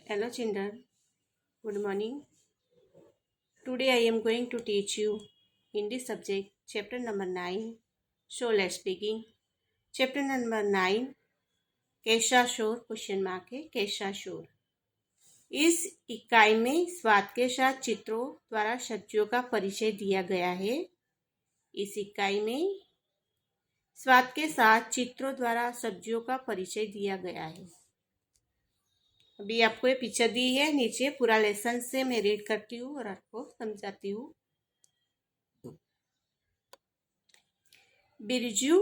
Hello children, good morning. Today I am going to teach you Hindi subject chapter number 9. So let's begin. Chapter number 9 कैसा शोर question mark है कैसा शोर। इस इकाई में स्वाद के साथ चित्रों द्वारा सब्जियों का परिचय दिया गया है। इस इकाई में स्वाद के साथ चित्रों द्वारा सब्जियों का परिचय दिया गया है। अभी आपको ये पिक्चर दी है, नीचे पूरा लेसन से मैं रीड करती हूँ और आपको समझाती हूँ। बिरजू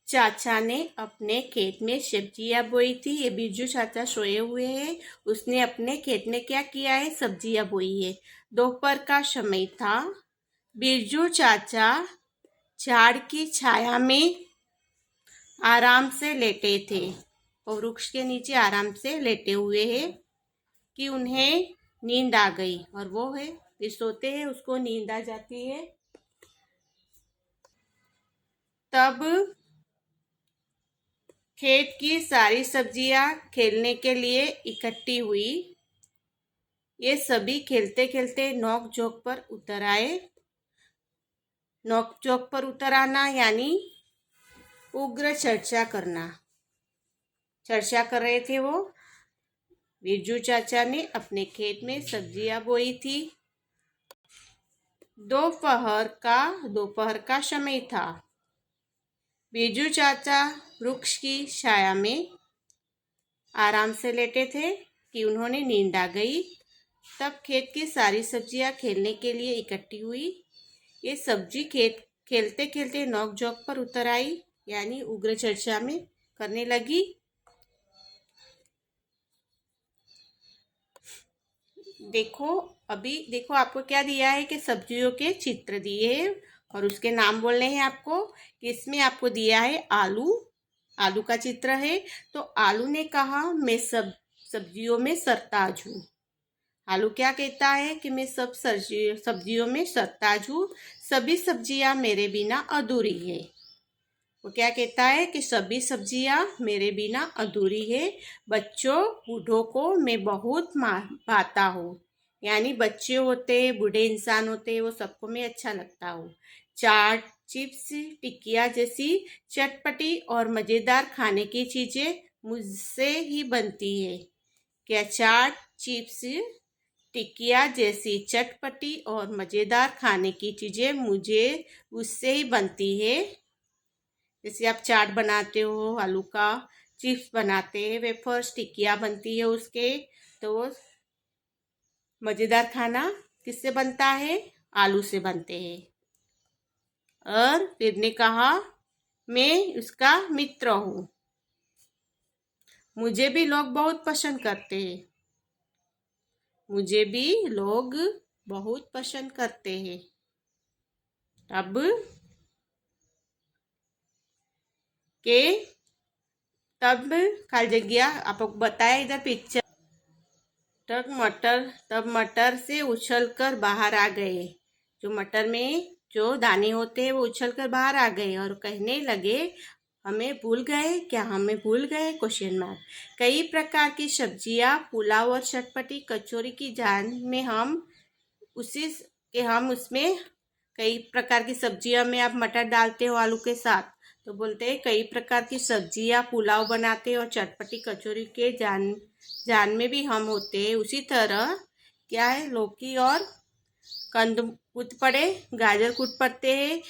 चाचा ने अपने खेत में सब्जियां बोई थी। ये बिरजू चाचा सोए हुए हैं। उसने अपने खेत में क्या किया है, सब्जियां बोई है। दोपहर का समय था। बिरजू चाचा झाड़ की छाया में आराम से लेटे थे और वृक्ष के नीचे आराम से लेटे हुए हैं कि उन्हें नींद आ गई। और वो है ये सोते हैं, उसको नींद आ जाती है। तब खेत की सारी सब्जियां खेलने के लिए इकट्ठी हुई। ये सभी खेलते खेलते नोक झोंक पर उतर आए। नोक झोंक पर उतर आना यानी उग्र चर्चा करना। चर्चा कर रहे थे वो। बिरजू चाचा ने अपने खेत में सब्जियां बोई थी। दोपहर का समय था। बिरजू चाचा वृक्ष की छाया में आराम से लेटे थे कि उन्होंने नींद आ गई। तब खेत की सारी सब्जियां खेलने के लिए इकट्ठी हुई। ये सब्जी खेत खेलते खेलते नोक झोंक पर उतर आई यानी उग्र चर्चा में करने लगी। देखो आपको क्या दिया है कि सब्जियों के चित्र दिए हैं और उसके नाम बोलने हैं आपको। इसमें आपको दिया है आलू का चित्र है। तो आलू ने कहा मैं सब सब्जियों में सरताज हूँ। आलू क्या कहता है कि मैं सब सब्जियों में सरताज हूँ। सभी सब्जियां मेरे बिना अधूरी है। वो क्या कहता है कि सभी सब्जियां मेरे बिना अधूरी है। बच्चों बूढ़ों को मैं बहुत भाता हूँ। यानी बच्चे होते बूढ़े इंसान होते वो सबको मैं अच्छा लगता हूँ। चाट चिप्स टिकिया जैसी चटपटी और मज़ेदार खाने की चीज़ें मुझसे ही बनती है। क्या चाट चिप्स टिकिया जैसी चटपटी और मज़ेदार खाने की चीज़ें मुझे उससे ही बनती है। जैसे आप चाट बनाते हो आलू का, चिप्स बनाते हैं, वेफर्स टिकिया बनती है उसके, तो मज़ेदार खाना किससे बनता है, आलू से बनते हैं। और फिर ने कहा मैं उसका मित्र हूँ। मुझे भी लोग बहुत पसंद करते हैं। मुझे भी लोग बहुत पसंद करते हैं। अब के तब खाली जगह आपको बताया इधर पिक्चर। तब मटर से उछलकर बाहर आ गए। जो मटर में जो दाने होते हैं वो उछलकर बाहर आ गए और कहने लगे हमें भूल गए क्या, हमें भूल गए क्वेश्चन मार्क। कई प्रकार की सब्जियां, पुलाव और चटपटी कचौरी की जान में हम उसमें कई प्रकार की सब्जियां में आप मटर डालते हो आलू के साथ, तो बोलते हैं कई प्रकार की सब्जियां पुलाव बनाते हैं और चटपटी कचौरी के जान में भी हम होते हैं। उसी तरह क्या है, लौकी और कंद कूद पड़े, गाजर कूद पड़ते हैं।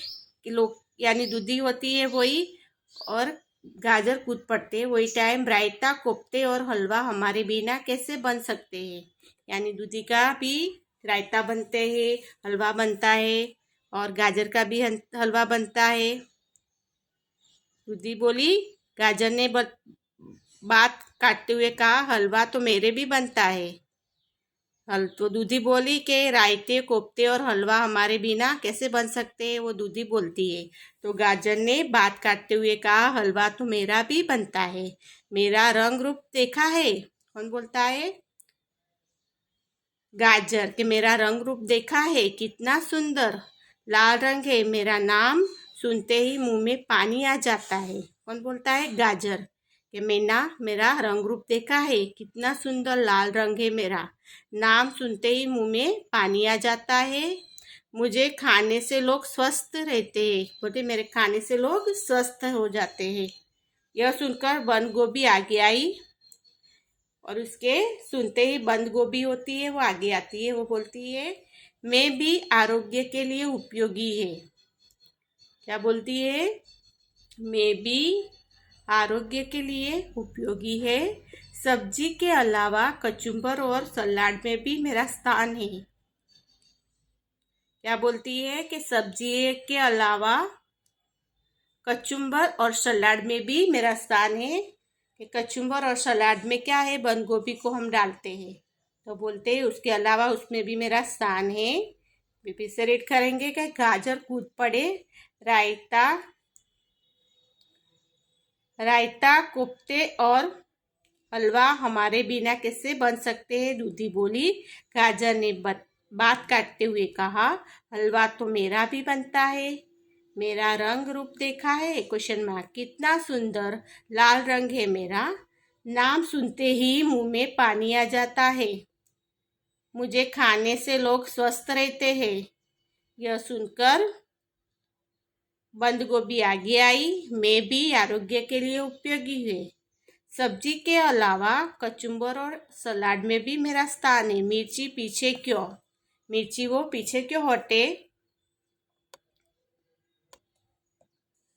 यानी दूधी होती है वही, और गाजर कूद पड़ते हैं वही टाइम। रायता कोफ्ते और हलवा हमारे बिना कैसे बन सकते हैं। यानी दूधी का भी रायता बनते हैं, हलवा बनता है और गाजर का भी हलवा बनता है। दूधी बोली, गाजर ने बात काटते हुए कहा हलवा तो मेरे भी बनता है। तो दूधी बोली कि रायते कोफ्ते और हलवा हमारे बिना कैसे बन सकते हैं, वो दूधी बोलती है। तो गाजर ने बात काटते हुए कहा हलवा तो मेरा भी बनता है। मेरा रंग रूप देखा है। कौन बोलता है, गाजर के मेरा रंग रूप देखा है, कितना सुंदर लाल रंग है। मेरा नाम सुनते ही मुंह में पानी आ जाता है। कौन बोलता है, गाजर कि मेरा रंग रूप देखा है, कितना सुंदर लाल रंग है मेरा। नाम सुनते ही मुंह में पानी आ जाता है। मुझे खाने से लोग स्वस्थ रहते हैं। बोलते मेरे खाने से लोग स्वस्थ हो जाते हैं। यह सुनकर बंद गोभी आगे आई और उसके सुनते ही बंद गोभी होती है वो आगे आती है। वो बोलती है मैं भी आरोग्य के लिए उपयोगी है। क्या बोलती है? मैं भी आरोग्य के लिए उपयोगी है। सब्जी के अलावा कचुम्बर और सलाद में भी मेरा स्थान है। क्या बोलती है कि सब्जी के अलावा कचुम्बर और सलाद में भी मेरा स्थान है। कि कचुम्बर और सलाद में क्या है? बंद गोभी को हम डालते हैं। तो बोलते हैं उसके अलावा उसमें भी मेरा स्थान है। फिर से रीड करेंगे कि गाजर कूद पड़े, रायता रायता, कोफ्ते और हलवा हमारे बिना कैसे बन सकते हैं? दूधी बोली। गाजर ने बात काटते हुए कहा, हलवा तो मेरा भी बनता है। मेरा रंग रूप देखा है? Question mark. कितना सुंदर लाल रंग है मेरा। नाम सुनते ही मुंह में पानी आ जाता है। मुझे खाने से लोग स्वस्थ रहते हैं। यह सुनकर बंद गोभी आगे आई। मैं भी आरोग्य के लिए उपयोगी है। सब्जी के अलावा कचुम्बर और सलाद में भी मेरा स्थान है। मिर्ची पीछे क्यों? मिर्ची वो पीछे क्यों हटे?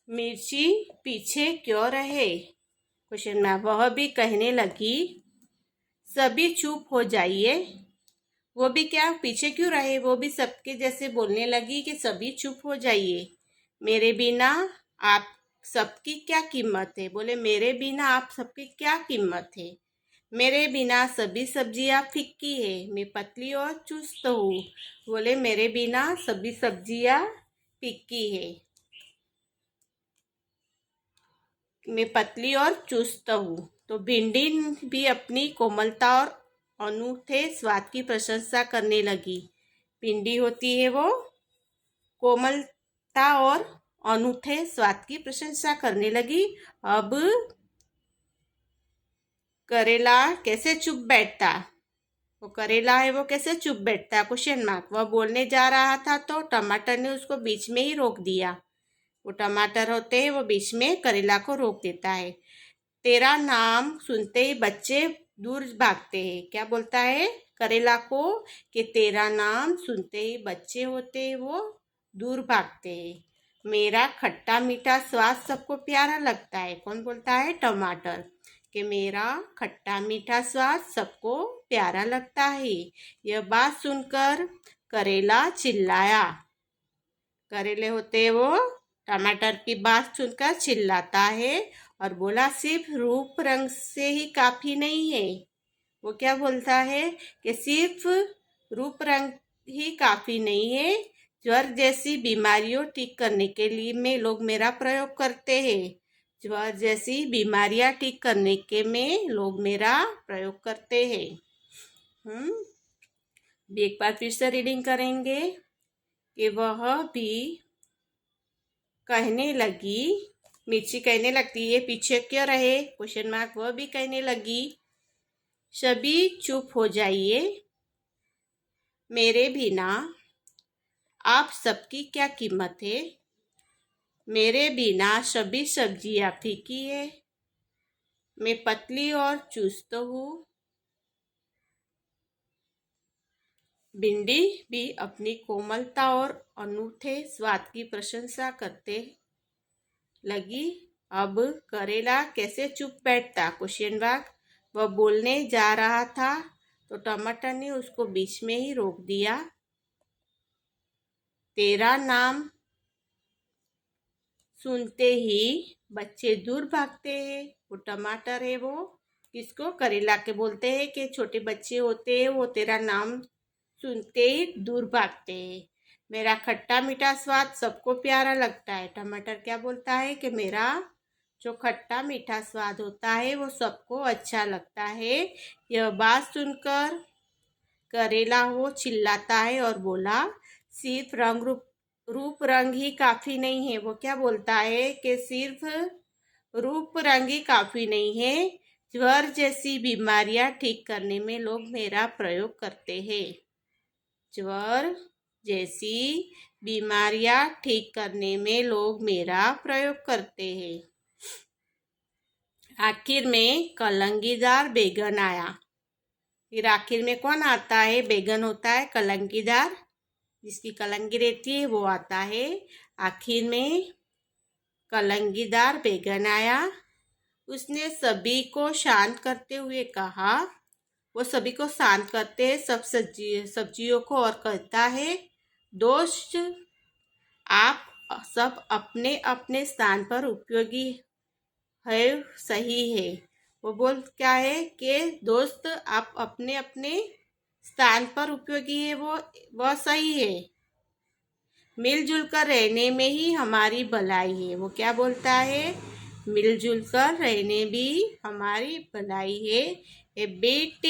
मिर्ची पीछे क्यों रहे? क्वेश्चन में वह भी कहने लगी, सभी चुप हो जाइए। वो भी क्या पीछे क्यों रहे? वो भी सबके जैसे बोलने लगी कि सभी चुप हो जाइए। मेरे बिना आप सबकी क्या कीमत है? बोले मेरे बिना आप सबकी क्या कीमत है? मेरे बिना सभी सब्जियां फीकी है। मैं पतली और चुस्त हूँ। बोले मेरे बिना सभी सब्जियां फीकी है। मैं पतली और चुस्त हूँ। तो भिंडी भी अपनी कोमलता और अनूठे स्वाद की प्रशंसा करने लगी। भिंडी होती है वो कोमलता और अनूठे स्वाद की प्रशंसा करने लगी। अब करेला कैसे चुप बैठता? वो करेला है वो कैसे चुप बैठता है? Question mark. वह बोलने जा रहा था तो टमाटर ने उसको बीच में ही रोक दिया। वो टमाटर होते हैं वो बीच में करेला को रोक देता है। तेरा नाम सुनते ही बच्चे दूर भागते हैं। क्या बोलता है करेला को? कि तेरा नाम सुनते ही बच्चे होते हैं वो दूर भागते हैं। मेरा खट्टा मीठा स्वाद सबको प्यारा लगता है। कौन बोलता है? टमाटर। कि मेरा खट्टा मीठा स्वाद सबको प्यारा लगता है। यह बात सुनकर करेला चिल्लाया। करेले होते वो टमाटर की बात सुनकर चिल्लाता है और बोला सिर्फ रूप रंग से ही काफी नहीं है। वो क्या बोलता है कि सिर्फ रूप रंग ही काफी नहीं है। ज्वर जैसी बीमारियों ठीक करने के लिए में लोग मेरा प्रयोग करते हैं। ज्वर जैसी बीमारियां ठीक करने के में लोग मेरा प्रयोग करते हैं। एक बार फिर से रीडिंग करेंगे कि वह भी कहने लगी, मिर्ची कहने लगती है पीछे क्यों रहे? Question mark. वह भी कहने लगी, सभी चुप हो जाइए। मेरे बिना आप सबकी क्या कीमत है? मेरे बिना सभी सब्जियां फीकी है। मैं पतली और चुस्त हूँ। भिंडी भी अपनी कोमलता और अनूठे स्वाद की प्रशंसा करते लगी। अब करेला कैसे चुप बैठता? Question mark. वह बोलने जा रहा था तो टमाटर ने उसको बीच में ही रोक दिया। तेरा नाम सुनते ही बच्चे दूर भागते हैं। वो टमाटर है वो किसको? करेला के बोलते हैं कि छोटे बच्चे होते हैं वो तेरा नाम सुनते ही दूर भागते हैं। मेरा खट्टा मीठा स्वाद सबको प्यारा लगता है। टमाटर क्या बोलता है कि मेरा जो खट्टा मीठा स्वाद होता है वो सबको अच्छा लगता है। यह बात सुनकर करेला वो चिल्लाता है और बोला सिर्फ रूप रंग ही काफी नहीं है। वो क्या बोलता है कि सिर्फ रूप रंगी काफी नहीं है, ज्वर जैसी बीमारियां ठीक करने में लोग मेरा प्रयोग करते हैं। ज्वर जैसी बीमारियां ठीक करने में लोग मेरा प्रयोग करते हैं। आखिर में कलंगीदार बैगन आया। फिर आखिर में कौन आता है? बैगन होता है कलंगीदार, जिसकी कलंगी रहती है वो आता है। आखिर में कलंगीदार बैगन आया। उसने सभी को शांत करते हुए कहा, वो सभी को शांत करते हैं सब सब्जियों को, और कहता है, दोस्त आप सब अपने अपने स्थान पर उपयोगी है, सही है। वो बोल क्या है कि दोस्त आप अपने अपने स्थान पर उपयोगी है, वह सही है। मिलजुल कर रहने में ही हमारी भलाई है। वो क्या बोलता है? मिलजुल कर रहने भी हमारी भलाई है। ए बीट,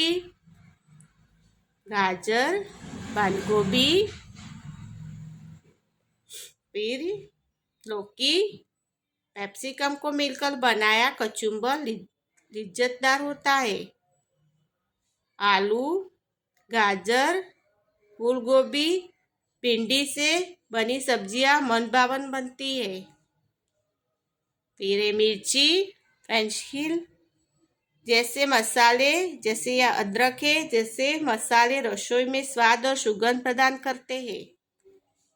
गाजर, बंद गोभी, फिर लौकी, कैप्सिकम को मिलकर बनाया कचुम्बर लिज्जतदार होता है। आलू, गाजर, फूल गोभी, भिंडी से बनी सब्जियां मनभावन बनती है। फिर मिर्ची, पेंसिल जैसे मसाले, जैसे या अदरक है, जैसे मसाले रसोई में स्वाद और सुगंध प्रदान करते हैं।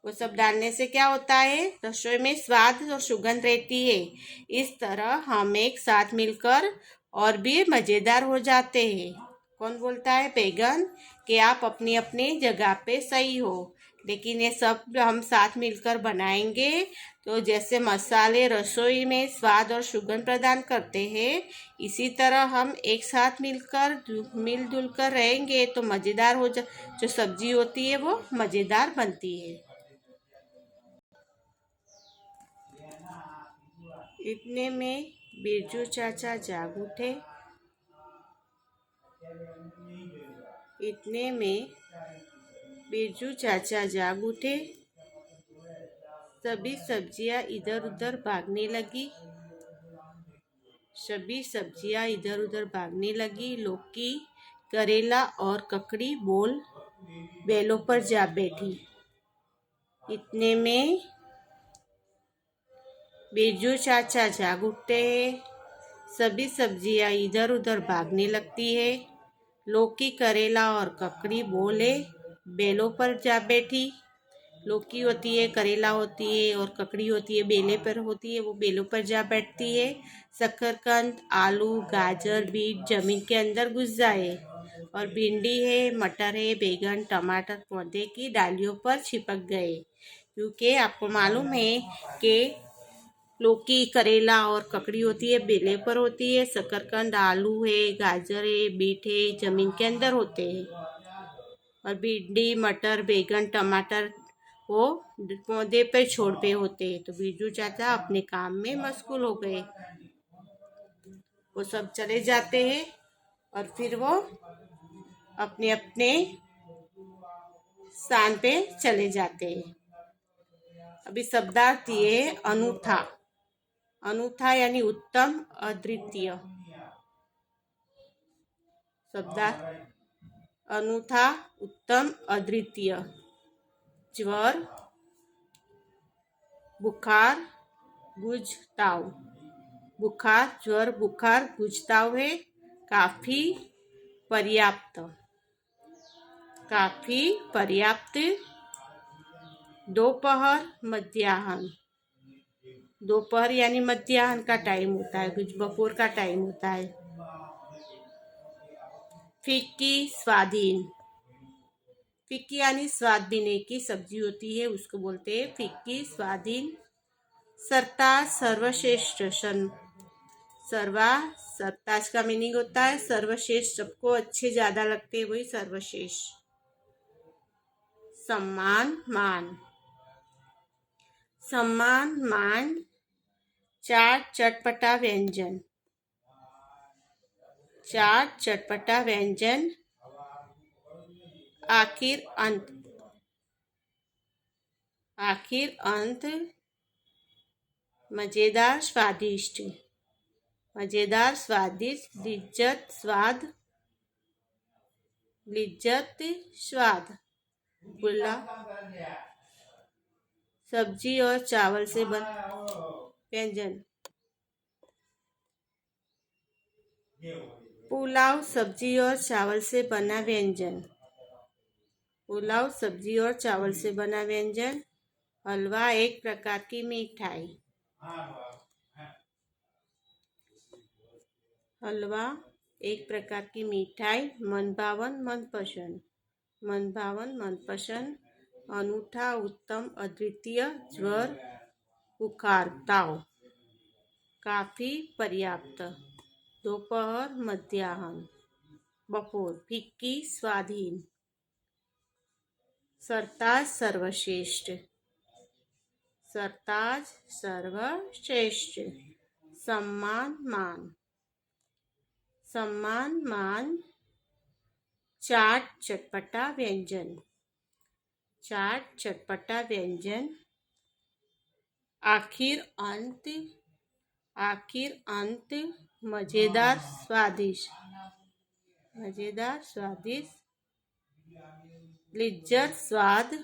वो सब डालने से क्या होता है? रसोई में स्वाद और सुगंध रहती है। इस तरह हम एक साथ मिलकर और भी मज़ेदार हो जाते हैं। कौन बोलता है? बैगन, कि आप अपनी अपनी जगह पे सही हो, लेकिन ये सब हम साथ मिलकर बनाएंगे तो जैसे मसाले रसोई में स्वाद और सुगंध प्रदान करते हैं, इसी तरह हम एक साथ मिलजुल कर रहेंगे तो मज़ेदार जो सब्जी होती है वो मज़ेदार बनती है। इतने में बिरजू चाचा जाग उठे। इतने में बिरजू चाचा जाग उठे। सभी सब्जियां इधर उधर भागने लगी। सभी सब्जियां इधर उधर भागने लगी। लौकी, करेला और ककड़ी बेलों पर जा बैठी। इतने में बिरजू चाचा जाग उठते हैं। सभी सब्जियां इधर उधर भागने लगती है। लौकी, करेला और ककड़ी बेलों पर जा बैठी। लौकी होती है, करेला होती है और ककड़ी होती है, बेले पर होती है, वो बेलों पर जा बैठती है। शकरकंद, आलू, गाजर, बीट जमीन के अंदर घुस जाए, और भिंडी है, मटर है, बैगन, टमाटर पौधे की डालियों पर चिपक गए। क्योंकि आपको मालूम है कि लौकी, करेला और ककड़ी होती है बेले पर होती है। शकरकंद, आलू है, गाजर है, बीट है, जमीन के अंदर होते हैं, और भिंडी, मटर, बैगन, टमाटर वो पौधे पे छोड़ पे होते हैं। तो बिरजू चाचा अपने काम में मशगूल हो गए। वो सब चले जाते हैं और फिर वो अपने अपने स्थान पे चले जाते हैं। अभी शब्दार्थ ये अनूठा। अनूठा यानी उत्तम, अद्वितीय। शब्दार्थ अनूठा, उत्तम, अद्वितीय। ज्वर, बुखार, गुजताव। बुखार, ज्वर, बुखार, गुजताव है काफी, पर्याप्त। काफी, पर्याप्त। दोपहर, मध्याह्न। दोपहर यानी मध्याह्न का टाइम होता है, कुछ बपोर का टाइम होता है। फीकी, स्वादहीन। फीकी यानी स्वाद देने की सब्जी होती है, उसको बोलते हैं फीकी, स्वादहीन। सरताज, सर्वश्रेष्ठ। सरताज का मीनिंग होता है सर्वश्रेष्ठ, सबको अच्छे ज्यादा लगते हैं, वही सर्वश्रेष्ठ। सम्मान, मान। सम्मान, मान। चाट, चटपटा व्यंजन। चाट, चटपटा व्यंजन। आखिर, अंत। आखिर, अंत। मजेदार, स्वादिष्ट। मजेदार, स्वादिष्ट, लिज्जत, स्वाद, लिज्जत, स्वाद। पुलाव सब्जी और चावल से बन व्यंजन। पुलाव सब्जी और चावल से बना व्यंजन। पुलाव सब्जी और चावल से बना व्यंजन। हलवा एक प्रकार की मिठाई। हलवा एक प्रकार की मिठाई। मनभावन, मनपसंद। मनभावन, मनपसंद। अनूठा, उत्तम, अद्वितीय, ज्वर, बुखार, ताव। काफी, पर्याप्त। दोपहर, मध्याह्न, बपोर। फिक्की, स्वाधीन। सरताज, सर्वश्रेष्ठ। सरताज, सर्वश्रेष्ठ। सम्मान, मान। सम्मान, मान। चाट, चटपटा व्यंजन। चाट, चटपटा व्यंजन। आखिर, अंत। आखिर, अंत। मजेदार, स्वादिष्ट। मजेदार, स्वादिष्ट। लिज्जत, स्वाद।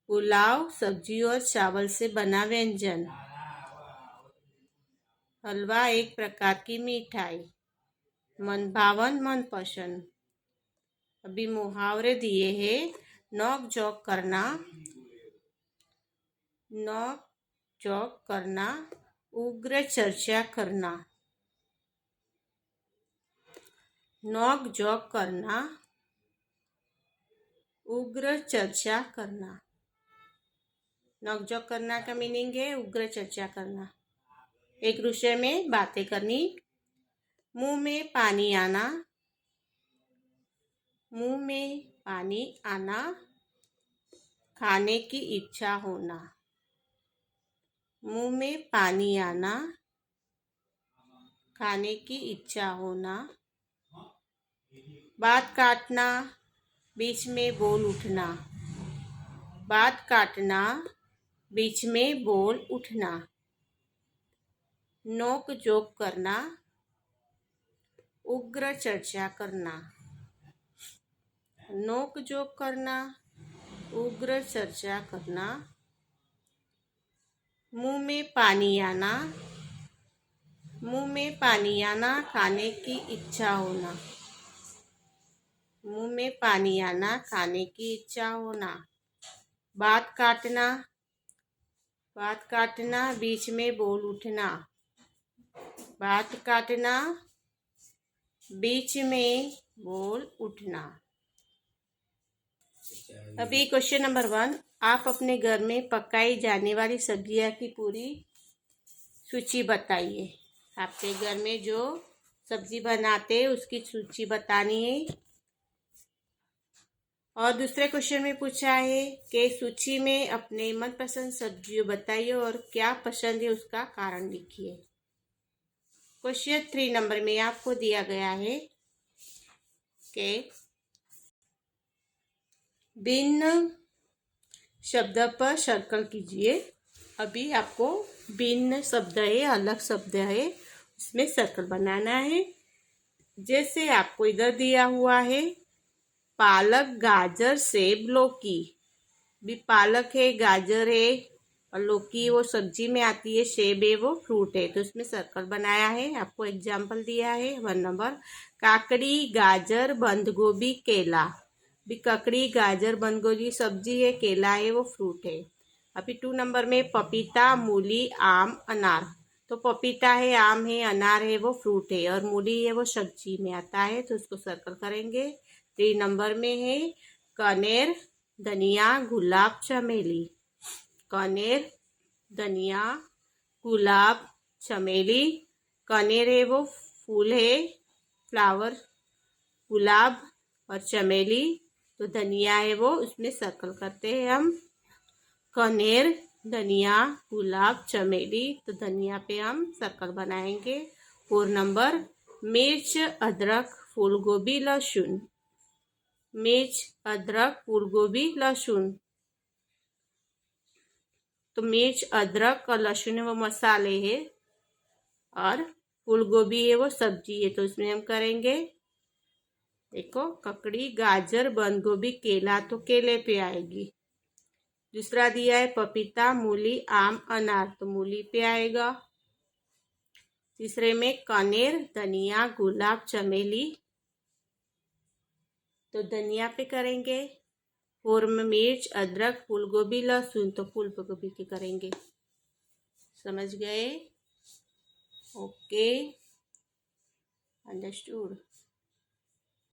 पुलाव सब्जी और चावल से बना व्यंजन। हलवा एक प्रकार की मिठाई। मनभावन, मनपसंद। अभी मुहावरे दिए हैं। नोक झोंक करना, नोक झोंक करना, उग्र चर्चा करना। नोक झोंक करना, उग्र चर्चा करना। नोक झोंक करना का मीनिंग है उग्र चर्चा करना। एक दूसरे में बातें करनी। मुंह में पानी आना, मुंह में पानी आना, खाने की इच्छा होना। मुंह में पानी आना, खाने की इच्छा होना। बात काटना, बीच में बोल उठना। बात काटना, बीच में बोल उठना। नोक झोंक करना, उग्र चर्चा करना। नोक झोंक करना, उग्र चर्चा करना। मुंह में पानी आना, मुंह में पानी आना, खाने की इच्छा होना। मुंह में पानी आना, खाने की इच्छा होना। बात काटना, बात काटना, बीच में बोल उठना। बात काटना, बीच में बोल उठना। अभी क्वेश्चन नंबर 1, आप अपने घर में पकाई जाने वाली सब्जियां की पूरी सूची बताइए। आपके घर में जो सब्जी बनाते हैं उसकी सूची बतानी है। और दूसरे क्वेश्चन में पूछा है कि सूची में अपने मनपसंद सब्जियों बताइए और क्या पसंद है उसका कारण लिखिए। क्वेश्चन 3 नंबर में आपको दिया गया है कि भिन्न शब्द पर सर्कल कीजिए। अभी आपको भिन्न शब्द है, अलग शब्द है, उसमें सर्कल बनाना है। जैसे आपको इधर दिया हुआ है पालक, गाजर, सेब, लौकी। भी पालक है, गाजर है और लौकी वो सब्जी में आती है, सेब है वो फ्रूट है, तो उसमें सर्कल बनाया है। आपको एग्जाम्पल दिया है 1 नंबर, काकड़ी, गाजर, बंद गोभी, केला। भी ककड़ी, गाजर, बंद गोभी सब्जी है, केला है वो फ्रूट है। अभी 2 नंबर में पपीता, मूली, आम, अनार। तो पपीता है, आम है, अनार है वो फ्रूट है और मूली है वो सब्जी में आता है, तो उसको सर्कल करेंगे। 3 नंबर में है कनेर, धनिया, गुलाब, चमेली। कनेर, धनिया, गुलाब, चमेली। कनेर है वो फूल है, फ्लावर, गुलाब और चमेली। तो धनिया है वो उसमें सर्कल करते हैं हम। कनेर, धनिया, गुलाब, चमेली, तो धनिया पे हम सर्कल बनाएंगे। 4 नंबर मिर्च, अदरक, फूलगोभी, लहसुन। मिर्च, अदरक, फूलगोभी, लहसुन। तो मिर्च, अदरक और लहसुन वो मसाले हैं। और फूल गोभी है वो सब्जी है, तो इसमें हम करेंगे, देखो, ककड़ी, गाजर, बंद गोभी, केला, तो केले पे आएगी। दूसरा दिया है पपीता, मूली, आम, अनार, तो मूली पे आएगा। तीसरे में कनेर, धनिया, गुलाब, चमेली, तो धनिया पे करेंगे। और में मिर्च, अदरक, फूल गोभी, लहसुन, तो फूल गोभी के करेंगे। समझ गए? Okay, understood.